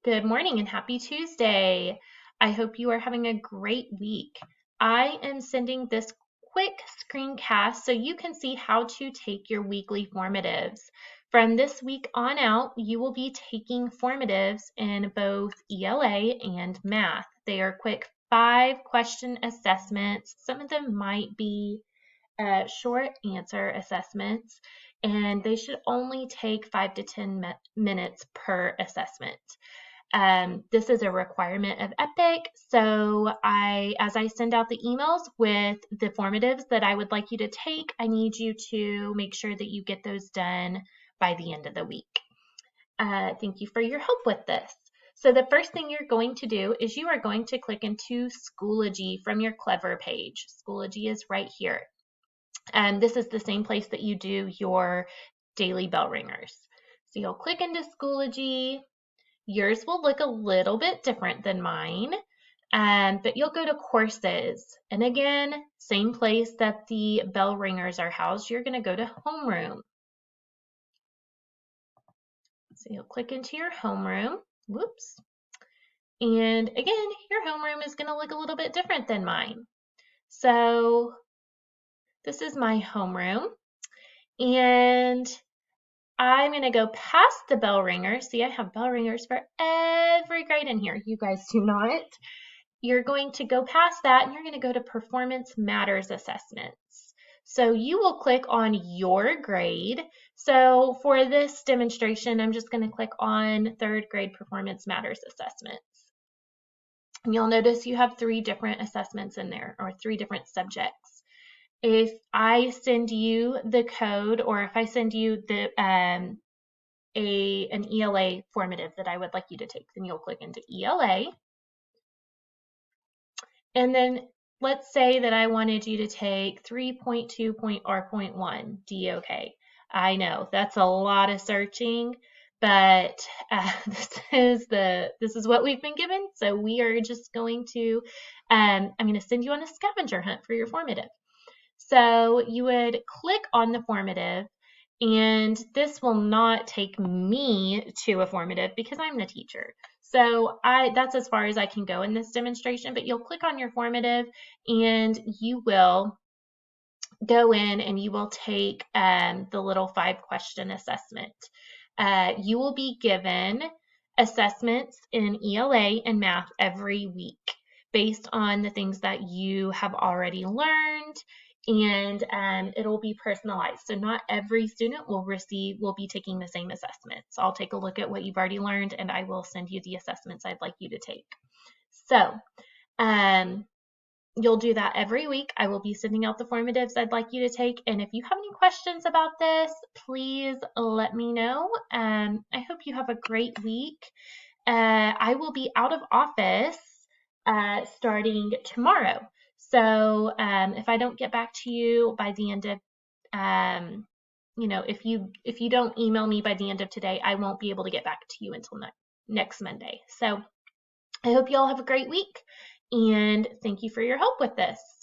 Good morning and happy Tuesday. I hope you are having a great week. I am sending this quick screencast so you can see how to take your weekly formatives. From this week on out, you will be taking formatives in both ELA and math. They are quick 5-question assessments. Some of them might be short answer assessments, and they should only take 5 to 10 minutes per assessment. This is a requirement of EPIC, so as I send out the emails with the formatives that I would like you to take, I need you to make sure that you get those done by the end of the week. Thank you for your help with this. So the first thing you're going to do is you are going to click into Schoology from your Clever page. Schoology is right here. This is the same place that you do your daily bell ringers. So you'll click into Schoology. Yours will look a little bit different than mine, but you'll go to Courses. And again, same place that the bell ringers are housed, you're going to go to Homeroom. So you'll click into your homeroom. Whoops. And again, your homeroom is going to look a little bit different than mine. So this is my homeroom. And I'm going to go past the bell ringer. See, I have bell ringers for every grade in here. You guys do not. You're going to go past that and you're going to go to Performance Matters Assessments. So you will click on your grade. So for this demonstration, I'm just going to click on 3rd grade Performance Matters Assessments. And you'll notice you have 3 different assessments in there, or 3 different subjects. If I send you the code, or if I send you the an ELA formative that I would like you to take, then you'll click into ELA. And then let's say that I wanted you to take 3.2.R.1 DOK. I know that's a lot of searching, but this is what we've been given. So we are just going to I'm going to send you on a scavenger hunt for your formative. So you would click on the formative, and this will not take me to a formative because I'm the teacher. So that's as far as I can go in this demonstration, but you'll click on your formative and you will go in and you will take the little 5-question assessment. You will be given assessments in ELA and math every week based on the things that you have already learned, and it'll be personalized. So not every student will be taking the same assessments. I'll take a look at what you've already learned and I will send you the assessments I'd like you to take. So you'll do that every week. I will be sending out the formatives I'd like you to take. And if you have any questions about this, please let me know. I hope you have a great week. I will be out of office starting tomorrow. So if I don't get back to you by the end of, if you don't email me by the end of today, I won't be able to get back to you until next Monday. So I hope you all have a great week, and thank you for your help with this.